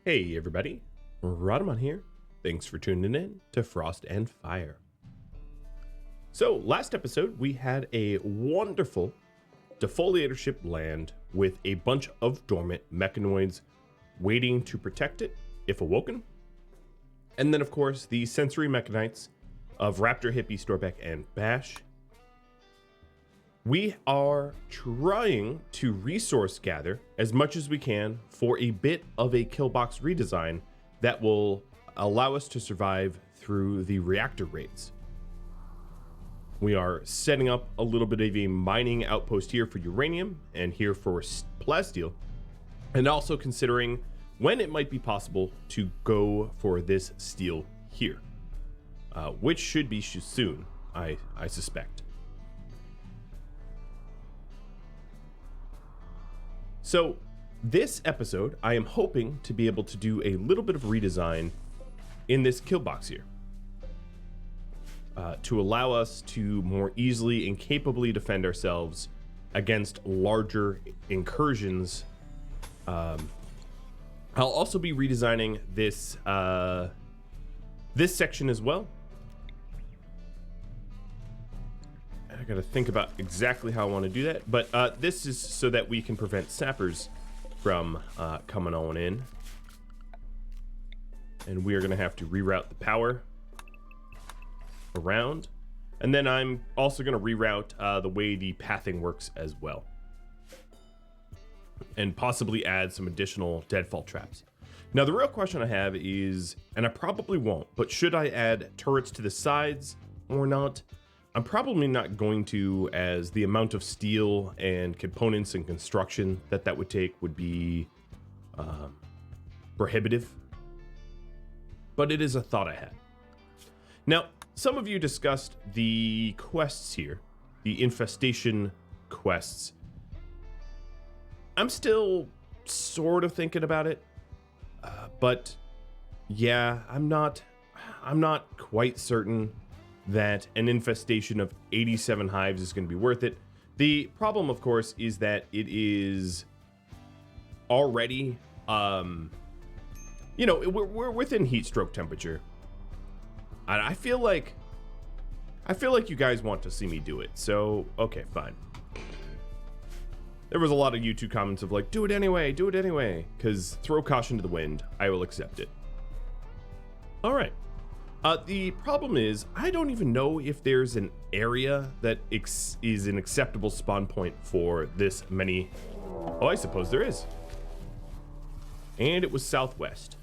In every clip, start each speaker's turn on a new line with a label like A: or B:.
A: Hey everybody, Rhadamant here. Thanks for tuning in to Frost and Fire. So last episode we had a wonderful defoliatorship land with a bunch of dormant mechanoids waiting to protect it if awoken. And then of course the sensory mechanites of Raptor, Hippie, Storbeck, and Bash. We are trying to resource gather as much as we can for a bit of a killbox redesign that will allow us to survive through the reactor raids. We are setting up a little bit of a mining outpost here for uranium and here for plasteel, and also considering when it might be possible to go for this steel here, which should be soon, I suspect. So this episode, I am hoping to be able to do a little bit of redesign in this kill box here to allow us to more easily and capably defend ourselves against larger incursions. I'll also be redesigning this this section as well. I gotta think about exactly how I want to do that, but this is so that we can prevent sappers from coming on in. And we are gonna have to reroute the power around. And then I'm also gonna reroute the way the pathing works as well. And possibly add some additional deadfall traps. Now the real question I have is, and I probably won't, but should I add turrets to the sides or not? I'm probably not going to, as the amount of steel and components and construction that would take would be prohibitive. But it is a thought I had. Now, some of you discussed the quests here, the infestation quests. I'm still sort of thinking about it, but yeah, I'm not quite certain that an infestation of 87 hives is going to be worth it. The problem, of course, is that it is already, you know, we're within heat stroke temperature. And I feel like you guys want to see me do it. So, okay, fine. There was a lot of YouTube comments of like, do it anyway, because throw caution to the wind. I will accept it. All right. The problem is, I don't even know if there's an area that is an acceptable spawn point for this many. Oh, I suppose there is. And it was southwest.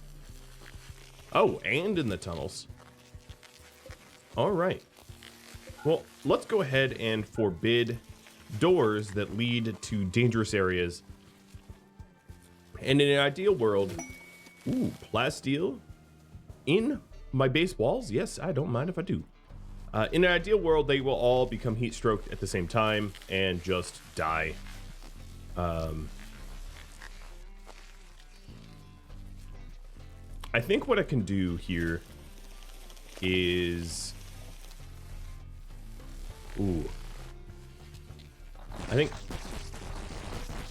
A: Oh, and in the tunnels. All right. Well, let's go ahead and forbid doors that lead to dangerous areas. And in an ideal world, ooh, plasteel in my base walls? Yes, I don't mind if I do. In an ideal world, they will all become heat stroked at the same time and just die. I think what I can do here is... Ooh. I think...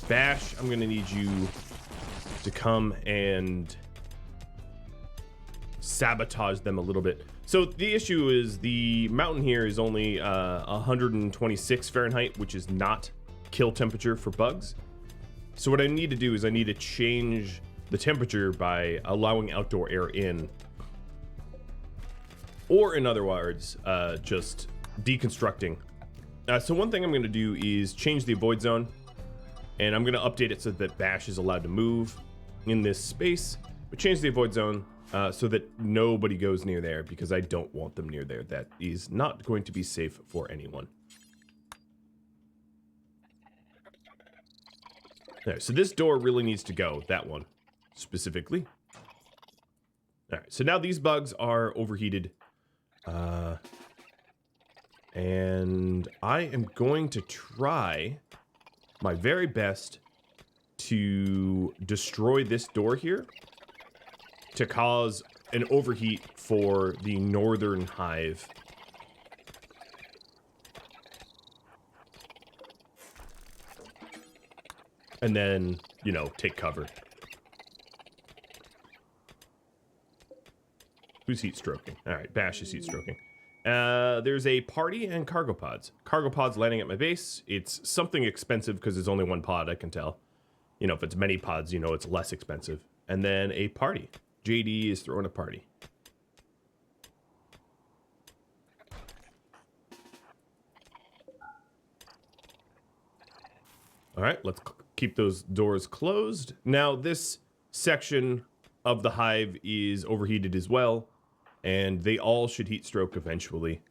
A: Bash, I'm going to need you to come and sabotage them a little bit. So the issue is the mountain here is only 126 Fahrenheit, which is not kill temperature for bugs. So what I need to do is I need to change the temperature by allowing outdoor air in, or in other words, just deconstructing. So one thing I'm going to do is change the avoid zone, and I'm going to update it so that Bash is allowed to move in this space, but change the avoid zone so that nobody goes near there, because I don't want them near there. That is not going to be safe for anyone. There, so this door really needs to go, that one specifically. All right, so now these bugs are overheated. And I am going to try my very best to destroy this door here to cause an overheat for the northern hive. And then, you know, take cover. Who's heat stroking? All right, Bash is heat stroking. There's a party and cargo pods. Cargo pods landing at my base. It's something expensive because there's only one pod, I can tell. You know, if it's many pods, you know it's less expensive. And then a party. JD is throwing a party. All right, let's keep those doors closed. Now, this section of the hive is overheated as well, and they all should heat stroke eventually.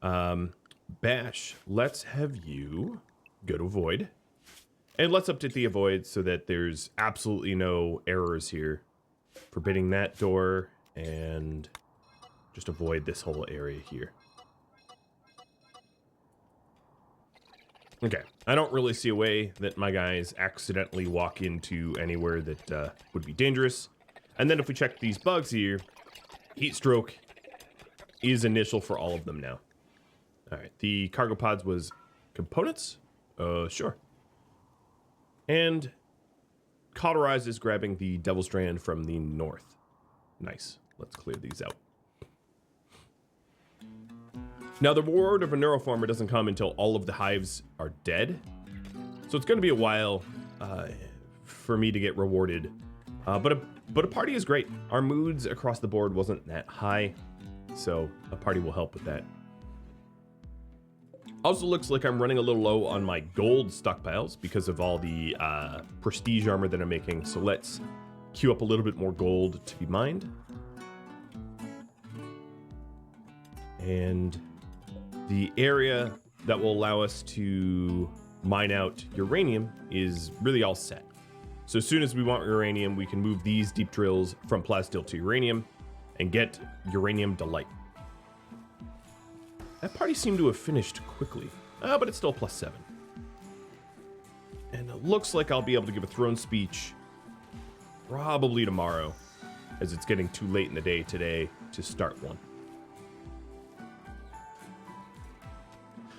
A: Bash, let's have you go to avoid. And let's update the avoid so that there's absolutely no errors here. Forbidding that door, and just avoid this whole area here. Okay, I don't really see a way that my guys accidentally walk into anywhere that would be dangerous. And then if we check these bugs here, heat stroke is initial for all of them now. All right, the cargo pods was components? Sure. And Cauterize is grabbing the Devil Strand from the north. Nice, let's clear these out. Now, the reward of a neuroformer doesn't come until all of the hives are dead. So it's going to be a while for me to get rewarded. But a party is great. Our moods across the board wasn't that high, so a party will help with that. Also looks like I'm running a little low on my gold stockpiles because of all the prestige armor that I'm making. So let's queue up a little bit more gold to be mined. And the area that will allow us to mine out uranium is really all set. So as soon as we want uranium, we can move these deep drills from plasteel to uranium and get uranium delight. That party seemed to have finished quickly, but it's still +7. And it looks like I'll be able to give a throne speech probably tomorrow, as it's getting too late in the day today to start one.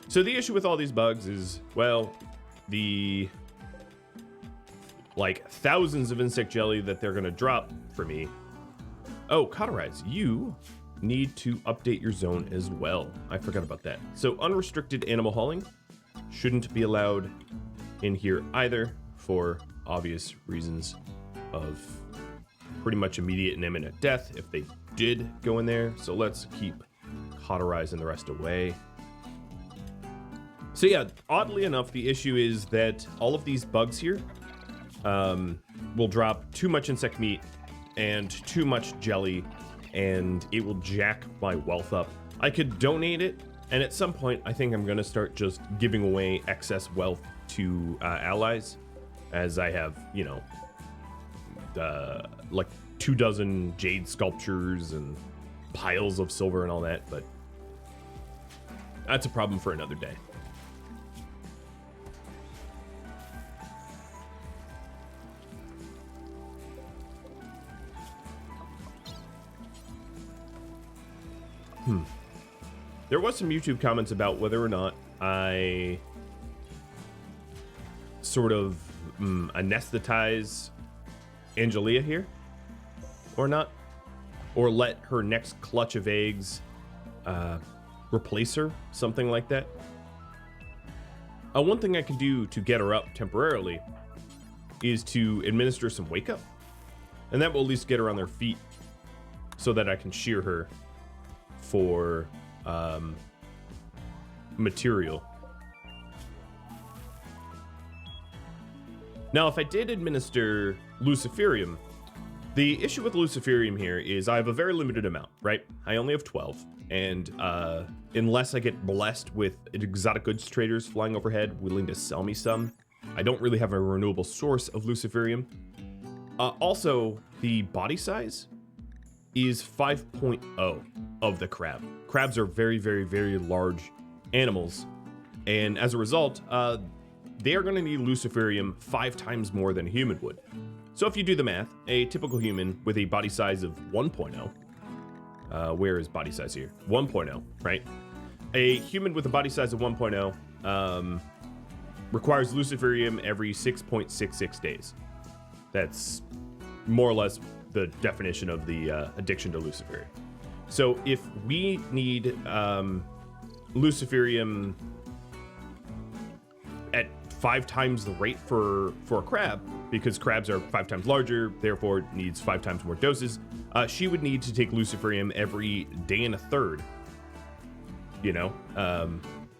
A: So the issue with all these bugs is, well, the like thousands of insect jelly that they're gonna drop for me. Oh, Cauterize, you need to update your zone as well. I forgot about that. So unrestricted animal hauling shouldn't be allowed in here either, for obvious reasons of pretty much immediate and imminent death if they did go in there. So let's keep Cauterize and the rest away. So yeah, oddly enough, the issue is that all of these bugs here will drop too much insect meat and too much jelly, and it will jack my wealth up. I could donate it, and at some point, I think I'm going to start just giving away excess wealth to allies, as I have, you know, like 24 jade sculptures and piles of silver and all that, but that's a problem for another day. There was some YouTube comments about whether or not I sort of anesthetize Angelia here or not, or let her next clutch of eggs replace her, something like that. One thing I can do to get her up temporarily is to administer some wake up, and that will at least get her on their feet so that I can shear her for material. Now, if I did administer Luciferium, the issue with Luciferium here is I have a very limited amount, right? I only have 12, and unless I get blessed with exotic goods traders flying overhead willing to sell me some, I don't really have a renewable source of Luciferium. Also, the body size is 5.0 of the crab. Crabs are very, very, very large animals, and as a result, they are going to need Luciferium 5 times more than a human would. So if you do the math, a typical human with a body size of 1.0, where is body size here? 1.0, right? A human with a body size of 1.0 requires Luciferium every 6.66 days. That's more or less the definition of the addiction to Luciferium. So if we need Luciferium at 5 times the rate for a crab, because crabs are 5 times larger, therefore needs 5 times more doses, she would need to take Luciferium every day and a third. You know,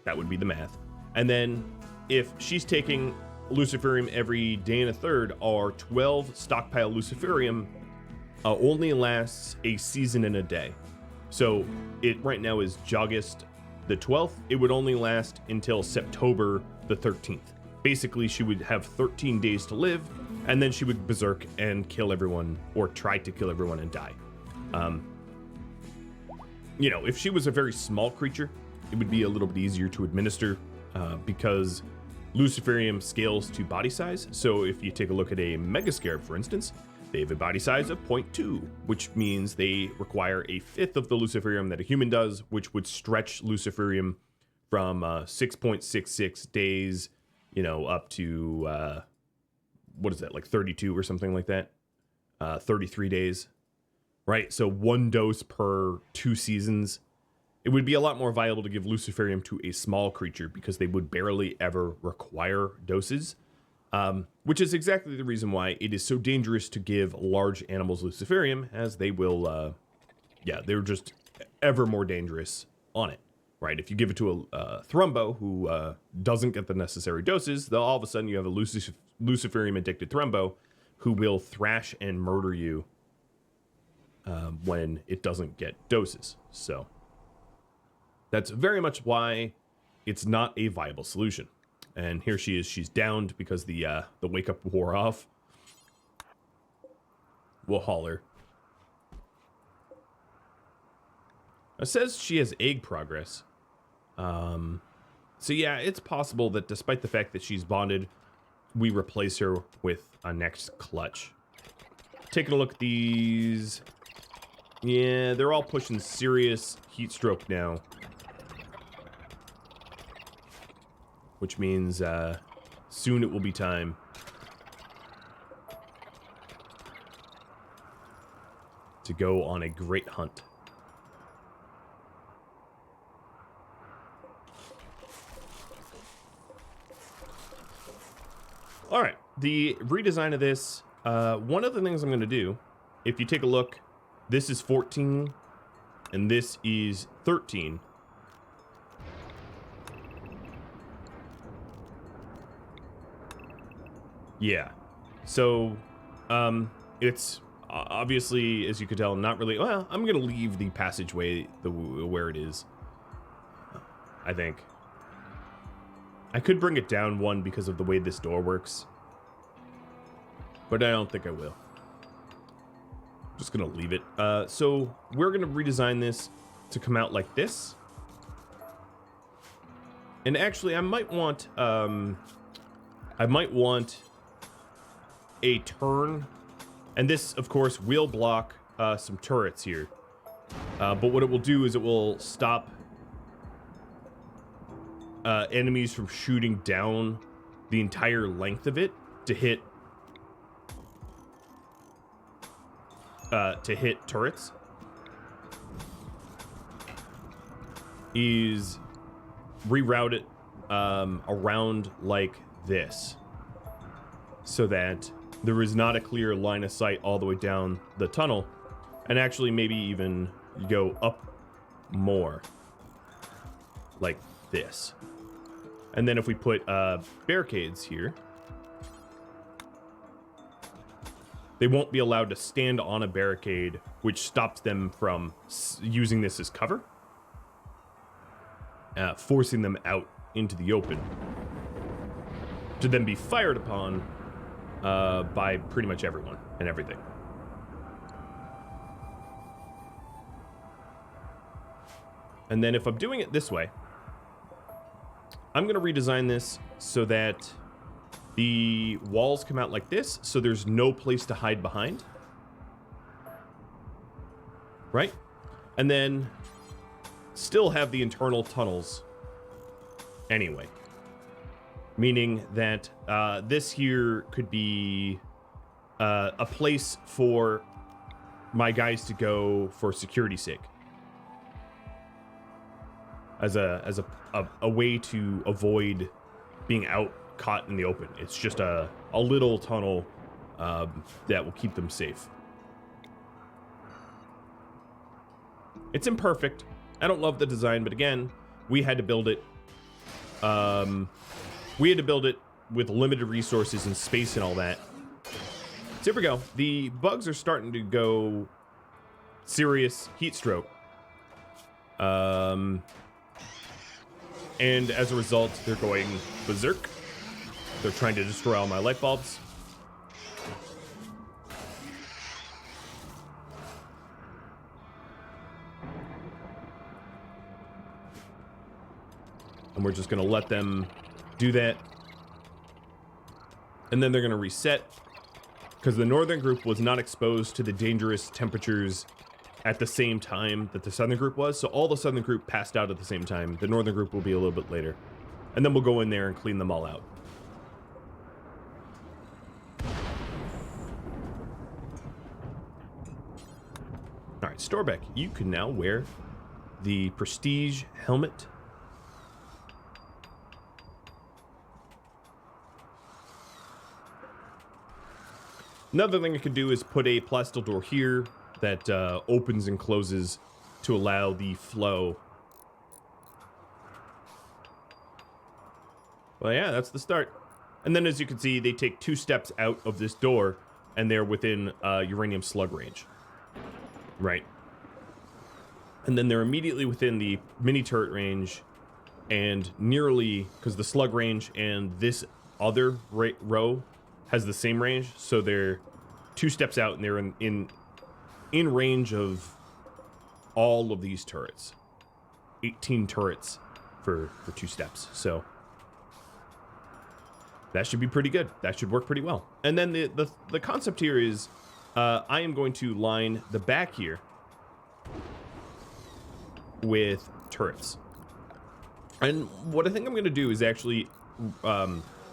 A: that would be the math. And then if she's taking Luciferium every day and a third, our 12 stockpile Luciferium only lasts a season and a day. So it right now is August the 12th. It would only last until September the 13th. Basically, she would have 13 days to live, and then she would berserk and kill everyone, or try to kill everyone and die. You know, if she was a very small creature, it would be a little bit easier to administer because Luciferium scales to body size. So if you take a look at a Mega Scarab, for instance, they have a body size of 0.2, which means they require a fifth of the Luciferium that a human does, which would stretch Luciferium from 6.66 days, you know, up to, what is that, like 32 or something like that? 33 days, right? So 1 dose per 2 seasons. It would be a lot more viable to give Luciferium to a small creature because they would barely ever require doses. Which is exactly the reason why it is so dangerous to give large animals Luciferium, as they will, they're just ever more dangerous on it, right? If you give it to a Thrumbo who doesn't get the necessary doses, then all of a sudden you have a Luciferium-addicted Thrumbo who will thrash and murder you when it doesn't get doses. So that's very much why it's not a viable solution. And here she is. She's downed because the wake up wore off. We'll haul her. It says she has egg progress. So yeah, it's possible that despite the fact that she's bonded, we replace her with a next clutch. Taking a look at these. Yeah, they're all pushing serious heat stroke now. Which means soon it will be time to go on a great hunt. All right, the redesign of this, one of the things I'm going to do, if you take a look, this is 14 and this is 13. Yeah, so it's obviously, as you could tell, not really. Well, I'm gonna leave the passageway where it is. I think I could bring it down one because of the way this door works, but I don't think I will. Just gonna leave it. So we're gonna redesign this to come out like this, and actually, I might want a turn, and this of course will block some turrets here, but what it will do is it will stop enemies from shooting down the entire length of it to hit turrets. Is reroute it around like this, so that there is not a clear line of sight all the way down the tunnel, and actually maybe even go up more like this. And then if we put barricades here, they won't be allowed to stand on a barricade, which stops them from using this as cover, forcing them out into the open to then be fired upon by pretty much everyone and everything. And then if I'm doing it this way, I'm going to redesign this so that the walls come out like this, so there's no place to hide behind. Right? And then still have the internal tunnels anyway. Meaning that this here could be a place for my guys to go for security's sake. as a way to avoid being caught in the open. It's just a little tunnel that will keep them safe. It's imperfect. I don't love the design, but again, we had to build it. We had to build it with limited resources and space and all that. So here we go. The bugs are starting to go serious heat stroke. And as a result, they're going berserk. They're trying to destroy all my light bulbs. And we're just going to let them do that. And then they're going to reset. Because the northern group was not exposed to the dangerous temperatures at the same time that the southern group was. So all the southern group passed out at the same time. The northern group will be a little bit later. And then we'll go in there and clean them all out. All right, Storbeck, you can now wear the Prestige helmet. Another thing I could do is put a plastic door here that opens and closes to allow the flow. Well, yeah, that's the start. And then as you can see, they take 2 steps out of this door and they're within uranium slug range. Right. And then they're immediately within the mini turret range and nearly, because the slug range and this other row has the same range, so they're 2 steps out and they're in range of all of these turrets. 18 turrets for 2 steps. So that should be pretty good. That should work pretty well. And then the concept here is I am going to line the back here with turrets. And what I think I'm going to do is actually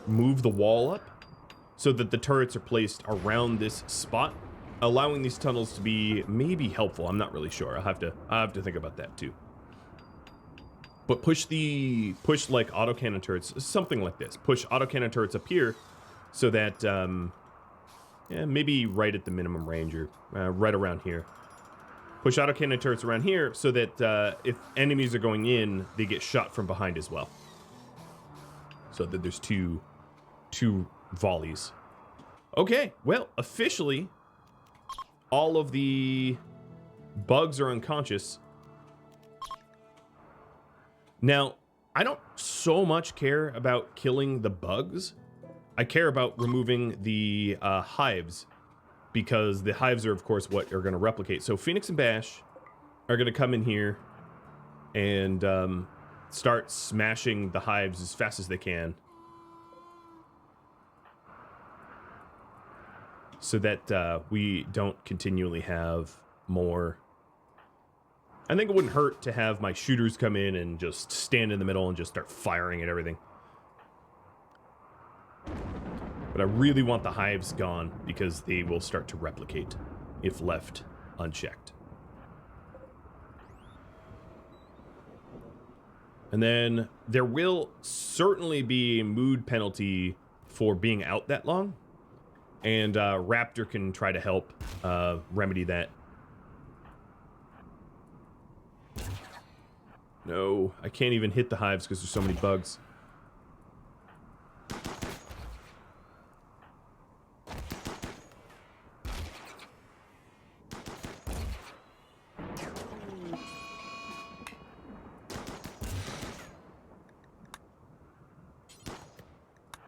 A: move the wall up so that the turrets are placed around this spot, allowing these tunnels to be maybe helpful. I'm not really sure. I'll have to think about that too. But push like autocannon turrets, something like this. Push autocannon turrets up here so that yeah, maybe right at the minimum range or right around here. Push autocannon turrets around here so that if enemies are going in, they get shot from behind as well. So that there's two volleys. Okay, well, officially, all of the bugs are unconscious. Now, I don't so much care about killing the bugs. I care about removing the hives, because the hives are, of course, what are going to replicate. So Phoenix and Bash are going to come in here and start smashing the hives as fast as they can, so that we don't continually have more. I think it wouldn't hurt to have my shooters come in and just stand in the middle and just start firing at everything. But I really want the hives gone because they will start to replicate if left unchecked. And then there will certainly be a mood penalty for being out that long. And Raptor can try to help remedy that. No, I can't even hit the hives because there's so many bugs.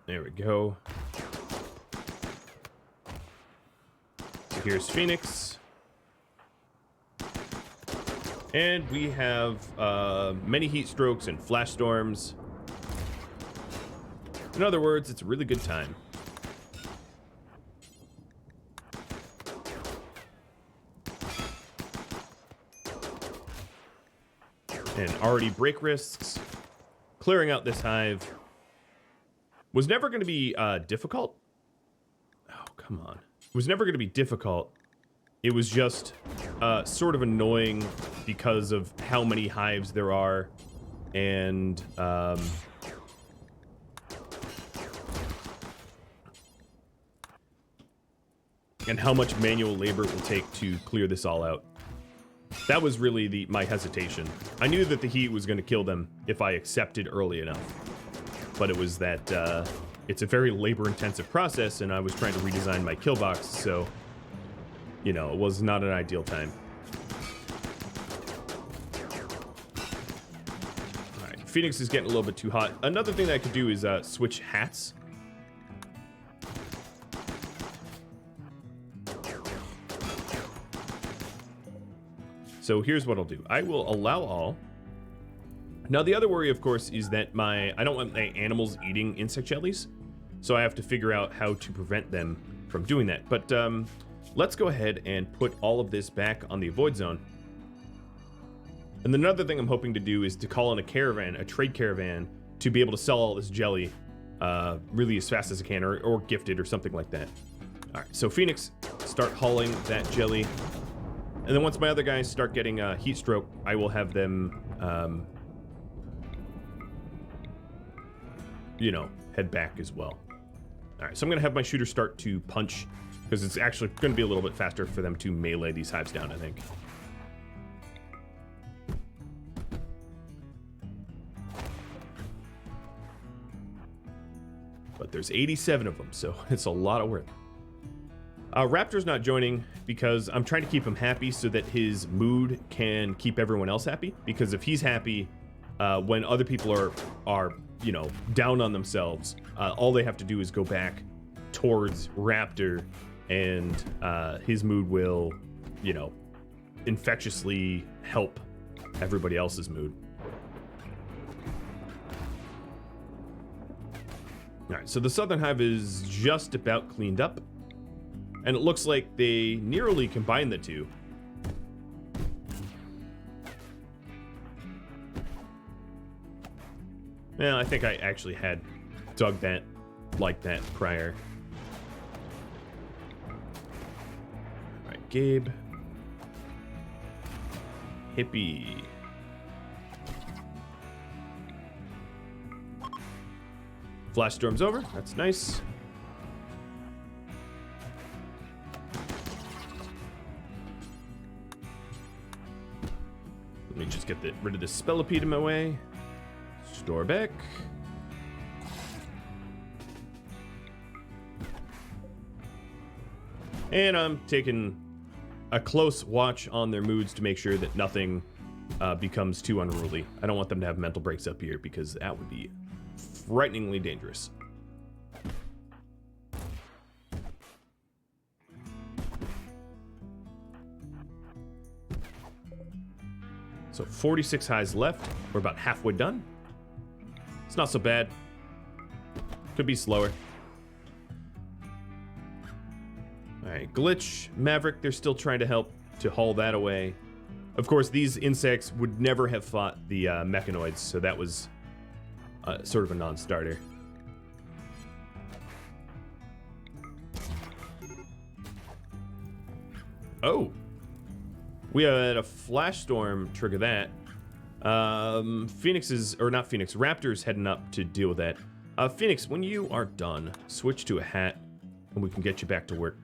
A: There we go. So here's Phoenix. And we have many heat strokes and flash storms. In other words, it's a really good time. And already break risks. Clearing out this hive was never going to be difficult. Oh, come on. It was never going to be difficult. It was just sort of annoying because of how many hives there are and how much manual labor it will take to clear this all out. That was really my hesitation. I knew that the heat was going to kill them if I accepted early enough. But it was that it's a very labor-intensive process, and I was trying to redesign my kill box, so, you know, it was not an ideal time. Alright, Phoenix is getting a little bit too hot. Another thing that I could do is switch hats. So here's what I'll do. I will allow all. Now the other worry, of course, is that I don't want my animals eating insect jellies, so I have to figure out how to prevent them from doing that. But let's go ahead and put all of this back on the avoid zone. And another thing I'm hoping to do is to call in a caravan, a trade caravan, to be able to sell all this jelly really as fast as I can, or gift it or something like that. All right, so Phoenix, start hauling that jelly. And then once my other guys start getting heat stroke, I will have them, you know, head back as well. All right, so I'm going to have my shooter start to punch, because it's actually going to be a little bit faster for them to melee these hives down, I think. But there's 87 of them, so it's a lot of work. Raptor's not joining because I'm trying to keep him happy so that his mood can keep everyone else happy. Because if he's happy, when other people are you know, down on themselves, all they have to do is go back towards Raptor, and his mood will, you know, infectiously help everybody else's mood. All right, so the southern hive is just about cleaned up. And it looks like they nearly combined the two. Well, I think I actually had dug that like that prior. All right, Gabe. Hippie. Flash storm's over. That's nice. Let me just get rid of this spellipede in my way. Store back. And I'm taking a close watch on their moods to make sure that nothing becomes too unruly. I don't want them to have mental breaks up here, because that would be frighteningly dangerous. So 46 highs left. We're about halfway done. It's not so bad. Could be slower. All right, Glitch, Maverick, they're still trying to help to haul that away. Of course, these insects would never have fought the mechanoids, so that was sort of a non-starter. Oh. We had a flash storm trigger that. Raptor's heading up to deal with that. Phoenix, when you are done, switch to a hat, and we can get you back to work.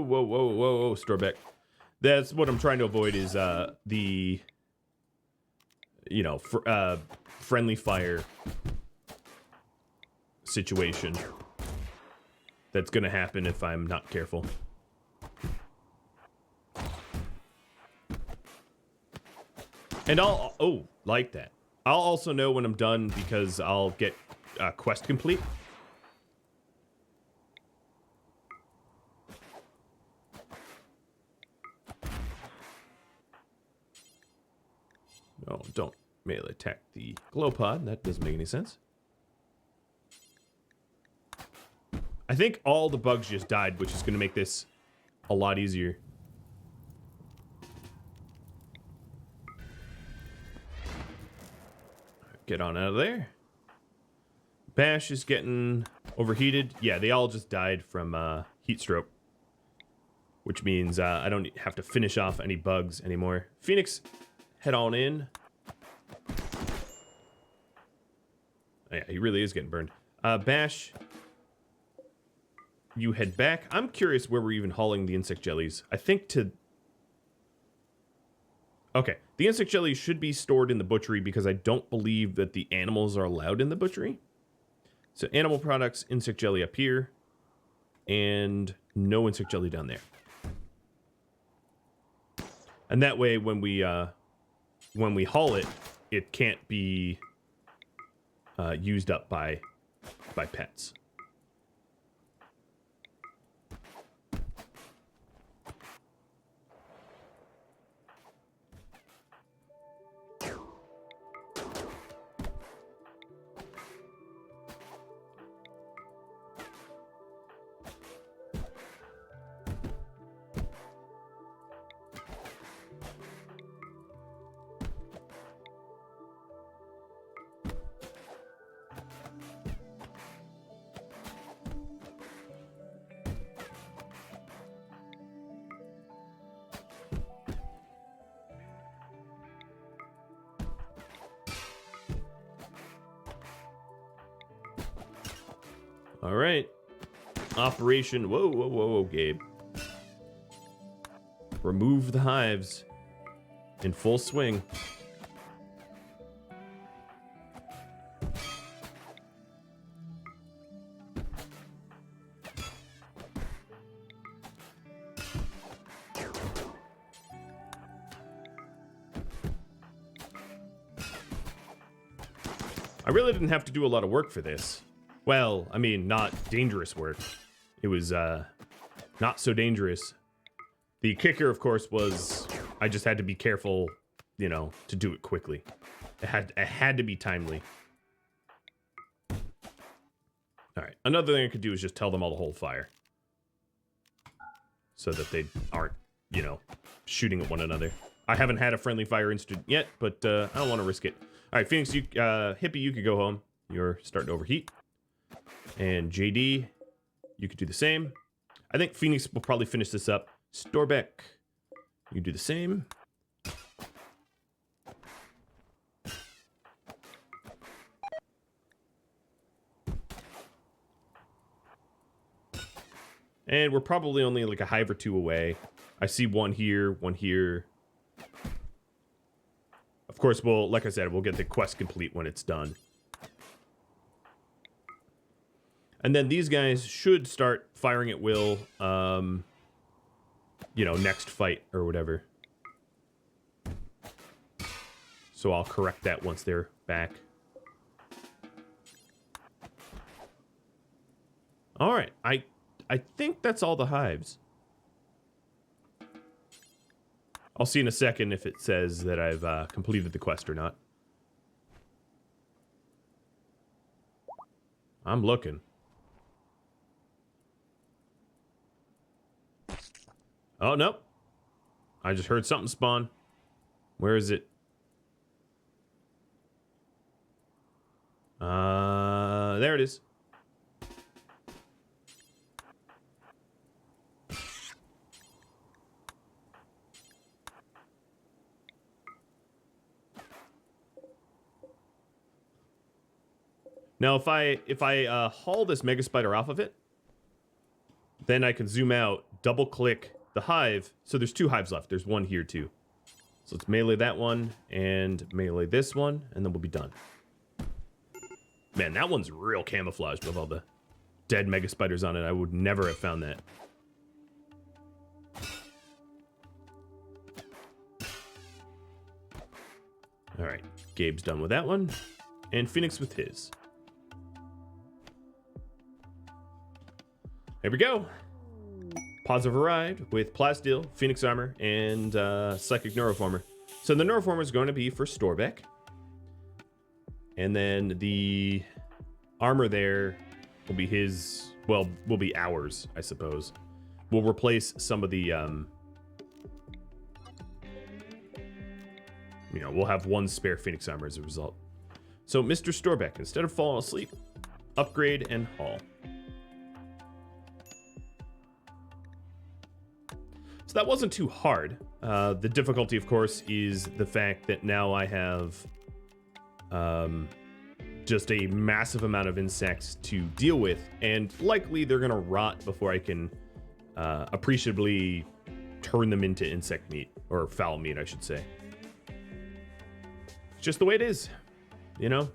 A: Whoa, Storbeck. That's what I'm trying to avoid, is the, you know, friendly fire situation that's gonna happen if I'm not careful. And like that. I'll also know when I'm done, because I'll get quest complete. No, don't melee attack the glow pod. That doesn't make any sense. I think all the bugs just died, which is going to make this a lot easier. Get on out of there. Bash is getting overheated. Yeah, they all just died from heat stroke. Which means I don't have to finish off any bugs anymore. Phoenix, head on in. Oh, yeah, he really is getting burned. Bash, you head back. I'm curious where we're even hauling the insect jellies. I think to... Okay, the insect jellies should be stored in the butchery because I don't believe that the animals are allowed in the butchery. So animal products, insect jelly up here, and no insect jelly down there. And that way, when we haul it, it can't be used up by pets. All right. Operation. Whoa, whoa, whoa, whoa, Gabe. Remove the hives in full swing. I really didn't have to do a lot of work for this. Well, I mean, not dangerous work. It was not so dangerous. The kicker, of course, was I just had to be careful, you know, to do it quickly. It had to be timely. All right. Another thing I could do is just tell them all to hold fire, so that they aren't, you know, shooting at one another. I haven't had a friendly fire incident yet, but I don't want to risk it. All right, Phoenix, you, Hippie, you could go home. You're starting to overheat. And JD, you could do the same. I think Phoenix will probably finish this up. Storbeck, you do the same. And we're probably only like a hive or two away. I see one here, one here. Of course, we'll, like I said, we'll get the quest complete when it's done. And then these guys should start firing at will, you know, next fight or whatever. So I'll correct that once they're back. All right, I think that's all the hives. I'll see in a second if it says that I've completed the quest or not. I'm looking. Oh, nope. I just heard something spawn. Where is it? There it is. Now, if I haul this mega spider off of it, then I can zoom out, double click the hive. So there's two hives left. There's one here too. So let's melee that one and melee this one, and then we'll be done. Man, that one's real camouflaged with all the dead mega spiders on it. I would never have found that. All right, Gabe's done with that one, and Phoenix with his. Here we go. Pods have arrived with Plasteel, Phoenix Armor, and Psychic Neuroformer. So the Neuroformer is going to be for Storbeck. And then the armor there will be his, well, will be ours, I suppose. We'll replace some of the, you know, we'll have one spare Phoenix armor as a result. So, Mr. Storbeck, instead of falling asleep, upgrade and haul. So that wasn't too hard. The difficulty, of course, is the fact that now I have just a massive amount of insects to deal with, and likely they're going to rot before I can appreciably turn them into insect meat, or foul meat, I should say. It's just the way it is, you know?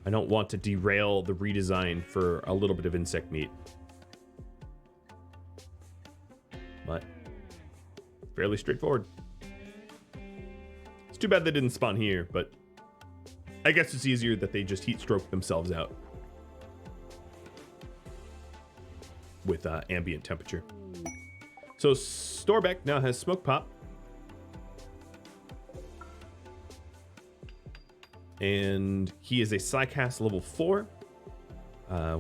A: I don't want to derail the redesign for a little bit of insect meat. But fairly straightforward. It's too bad they didn't spawn here, but I guess it's easier that they just heat stroke themselves out with ambient temperature. So Storbeck now has Smoke Pop. And he is a Psycast level 4,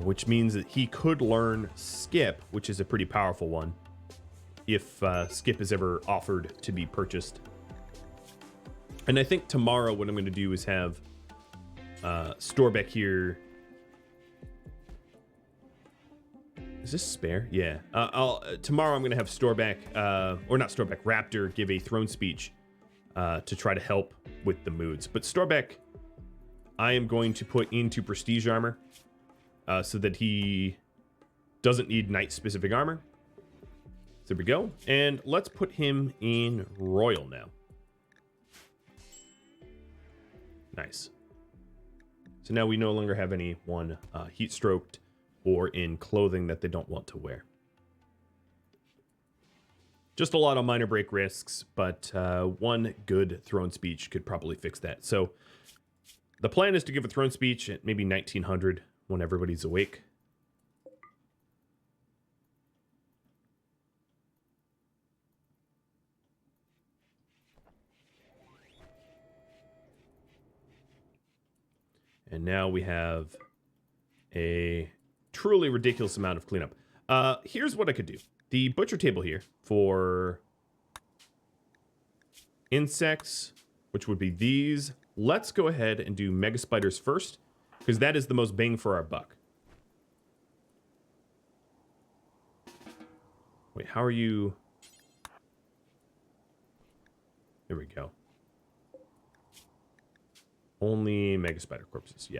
A: which means that he could learn Skip, which is a pretty powerful one, if Skip is ever offered to be purchased. And I think tomorrow what I'm going to do is have Storbeck here. Is this spare? Yeah. Tomorrow I'm going to have Storbeck, or not Storbeck, Raptor give a throne speech to try to help with the moods. But Storbeck, I am going to put into prestige armor so that he doesn't need night-specific armor. There we go. And let's put him in royal now. Nice. So now we no longer have anyone heat-stroked or in clothing that they don't want to wear. Just a lot of minor break risks, but one good throne speech could probably fix that. So the plan is to give a throne speech at maybe 1900 when everybody's awake. And now we have a truly ridiculous amount of cleanup. Here's what I could do. The butcher table here for insects, which would be these. Let's go ahead and do mega spiders first, because that is the most bang for our buck. Wait, how are you? There we go. Only mega spider corpses, yeah.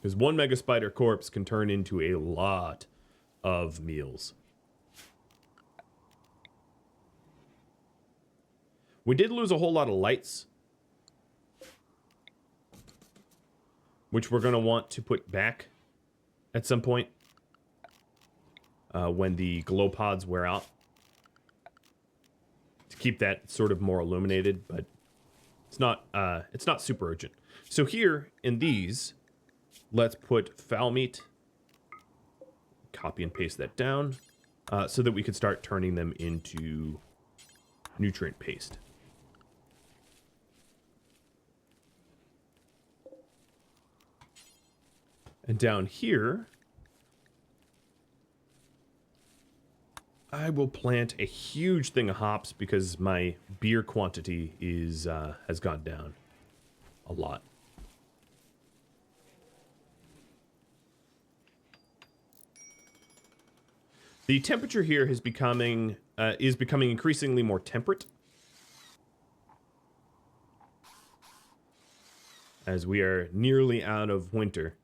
A: Because one mega spider corpse can turn into a lot of meals. We did lose a whole lot of lights, which we're going to want to put back at some point when the glow pods wear out, to keep that sort of more illuminated, but it's not super urgent. So here in these, let's put foul meat, copy and paste that down, so that we could start turning them into nutrient paste. And down here, I will plant a huge thing of hops because my beer quantity is has gone down a lot. The temperature here is becoming increasingly more temperate as we are nearly out of winter.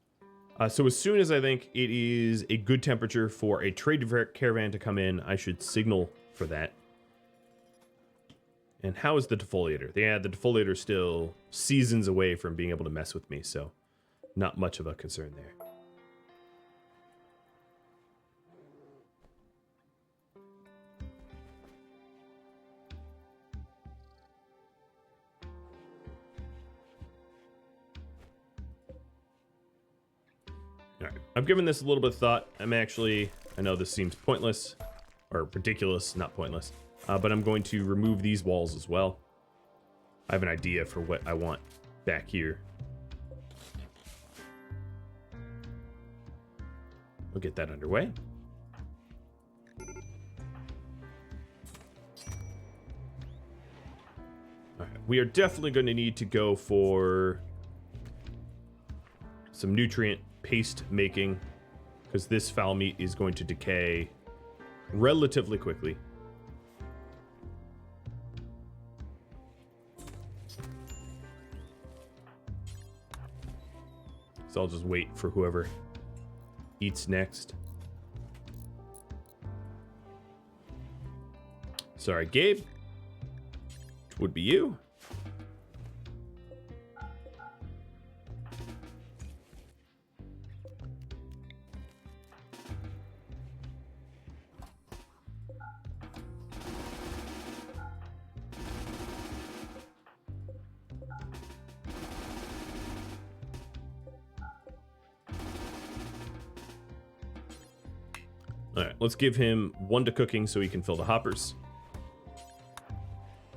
A: So as soon as I think it is a good temperature for a trade caravan to come in, I should signal for that. And how is the defoliator? Yeah, the defoliator is still seasons away from being able to mess with me, so not much of a concern there. Alright, I've given this a little bit of thought. I know this seems pointless, or ridiculous, not pointless, but I'm going to remove these walls as well. I have an idea for what I want back here. we'll get that underway. All right, we are definitely going to need to go for some nutrient paste making, because this foul meat is going to decay relatively quickly. So I'll just wait for whoever eats next. Sorry, Gabe. Which would be you. All right, let's give him 1 to cooking so he can fill the hoppers.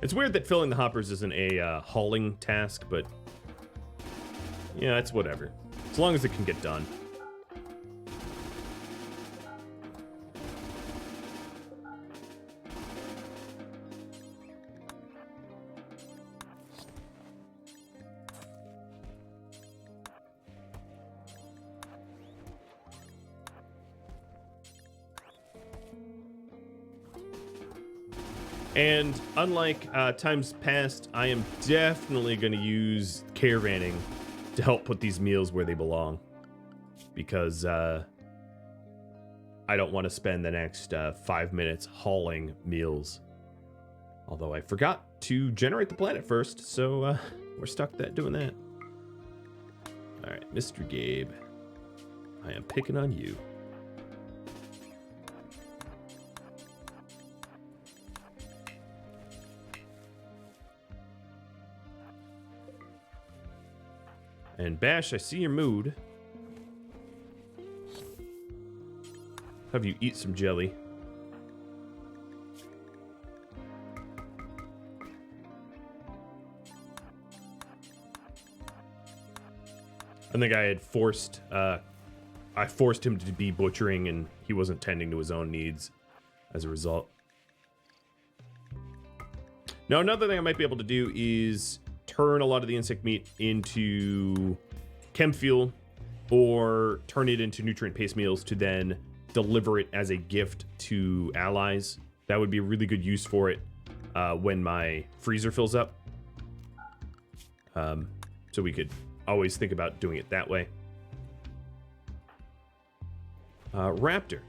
A: It's weird that filling the hoppers isn't a hauling task, but yeah, it's whatever. As long as it can get done. And unlike times past, I am definitely going to use caravanning to help put these meals where they belong. Because I don't want to spend the next 5 minutes hauling meals. Although I forgot to generate the planet first, so we're stuck doing that. Alright, Mr. Gabe, I am picking on you. And Bash, I see your mood. Have you eat some jelly? I think I had forced him to be butchering, and he wasn't tending to his own needs as a result. Now, another thing I might be able to do is turn a lot of the insect meat into chem fuel, or turn it into nutrient paste meals to then deliver it as a gift to allies. That would be a really good use for it when my freezer fills up. So we could always think about doing it that way. Raptor,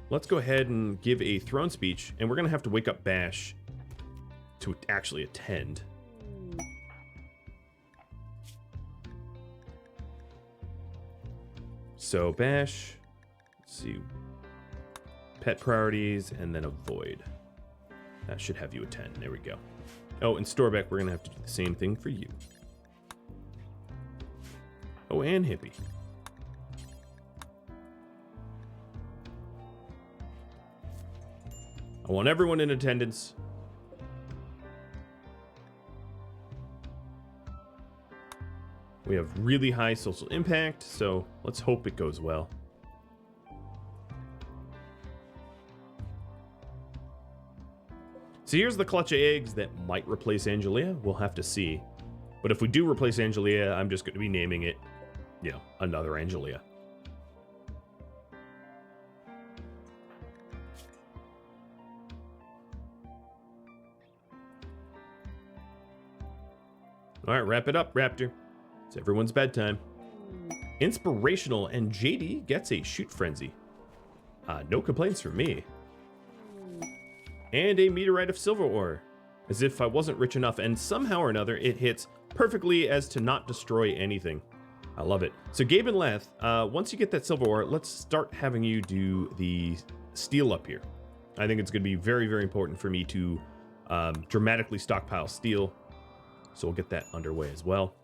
A: let's go ahead and give a throne speech, and we're going to have to wake up Bash to actually attend. So Bash, let's see, pet priorities, and then avoid. That should have you attend. There we go. Oh, and Storeback, we're going to have to do the same thing for you. Oh, and Hippie. I want everyone in attendance. We have really high social impact, so let's hope it goes well. So here's the clutch of eggs that might replace Angelia. We'll have to see. But if we do replace Angelia, I'm just going to be naming it, you know, another Angelia. All right, wrap it up, Raptor. It's everyone's bedtime. Inspirational, and JD gets a shoot frenzy. No complaints from me. And a meteorite of silver ore. As if I wasn't rich enough, and somehow or another it hits perfectly as to not destroy anything. I love it. So Gabe and Leth, once you get that silver ore, let's start having you do the steel up here. I think it's going to be very, very important for me to dramatically stockpile steel. So we'll get that underway as well.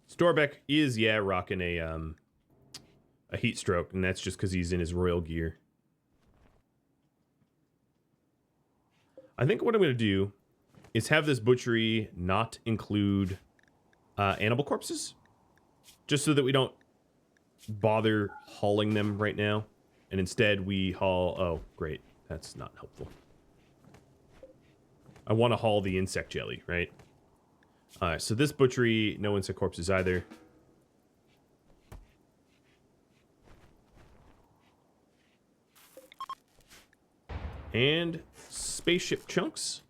A: Storbeck is, yeah, rocking a heat stroke, and that's just because he's in his royal gear. I think what I'm going to do is have this butchery not include animal corpses, just so that we don't bother hauling them right now, and instead we haul... Oh, great. That's not helpful. I want to haul the insect jelly, right? Alright, so this butchery, no insect corpses either. And spaceship chunks.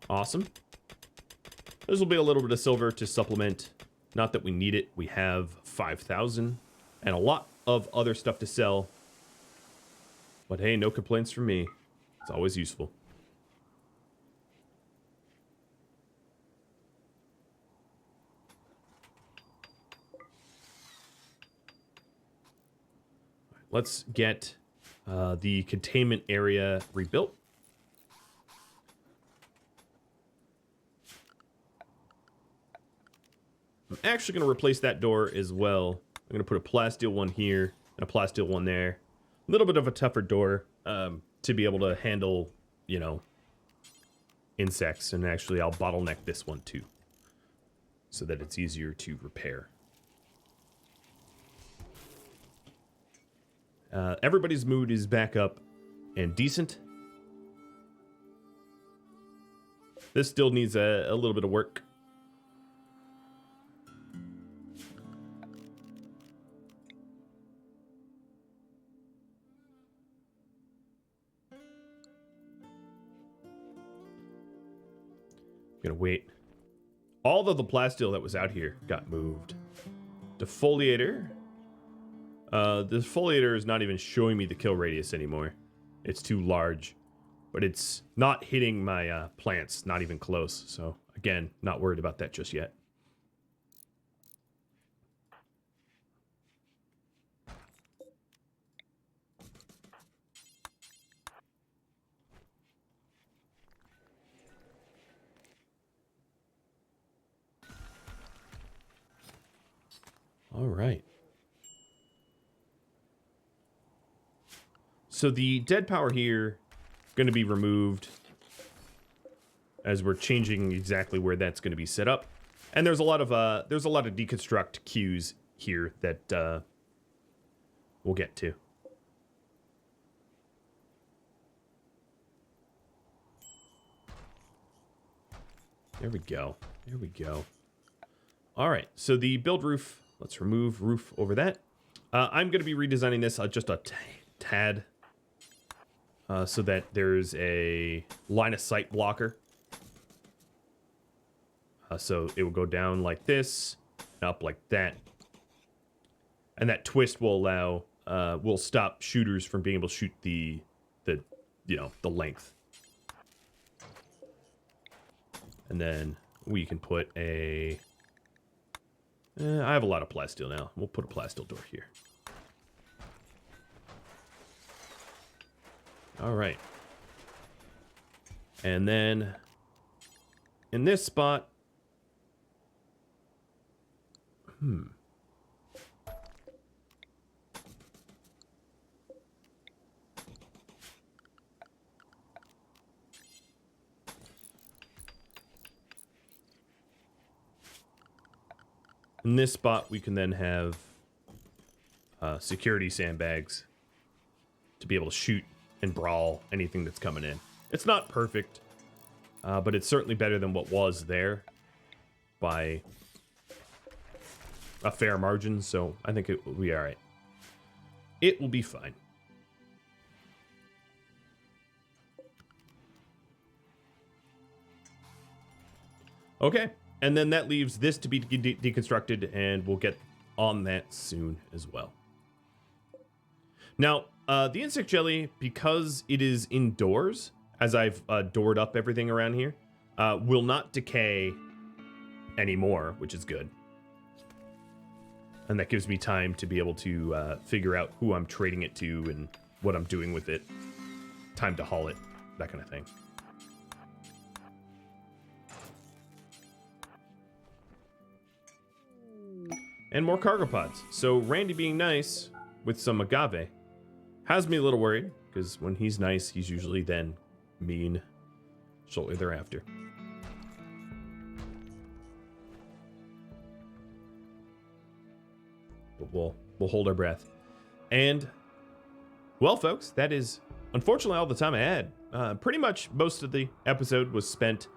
A: Awesome. This will be a little bit of silver to supplement. Not that we need it. We have 5,000 and a lot of other stuff to sell. But hey, no complaints from me. It's always useful. Let's get the containment area rebuilt. I'm actually going to replace that door as well. I'm going to put a plasteel one here and a plasteel one there. A little bit of a tougher door to be able to handle, you know, insects. And actually, I'll bottleneck this one too, so that it's easier to repair. Everybody's mood is back up and decent. This still needs a little bit of work. Gonna wait. All of the plasteel that was out here got moved. Defoliator. The defoliator is not even showing me the kill radius anymore. It's too large. But it's not hitting my plants, not even close. So, again, not worried about that just yet. All right. So the dead power here going to be removed as we're changing exactly where that's going to be set up. And there's a lot of deconstruct queues here that we'll get to. There we go. There we go. All right. So the build roof. Let's remove roof over that. I'm going to be redesigning this just a tad so that there's a line of sight blocker. So it will go down like this, up like that. And that twist will allow, will stop shooters from being able to shoot the length. And then we can put a... I have a lot of plasteel now. We'll put a plasteel door here. All right. And then in this spot... In this spot, we can then have security sandbags to be able to shoot and brawl anything that's coming in. It's not perfect, but it's certainly better than what was there by a fair margin, so I think it will be all right. It will be fine. Okay. And then that leaves this to be deconstructed, and we'll get on that soon as well. Now, the insect jelly, because it is indoors, as I've doored up everything around here, will not decay anymore, which is good. And that gives me time to be able to figure out who I'm trading it to and what I'm doing with it. Time to haul it, that kind of thing. And more cargo pods. So Randy being nice with some agave has me a little worried, because when he's nice, he's usually then mean shortly thereafter. but we'll hold our breath. And well, folks, that is unfortunately all the time I had. Pretty much most of the episode was spent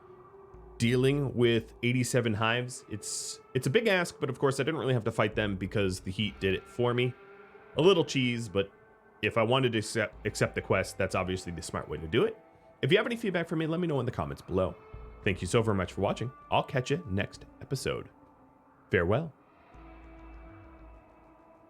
A: dealing with 87 hives. It's a big ask, but of course I didn't really have to fight them because the heat did it for me. A little cheese, but if I wanted to accept the quest, that's obviously the smart way to do it. If you have any feedback for me, let me know in the comments below. Thank you so very much for watching. I'll catch you next episode. Farewell.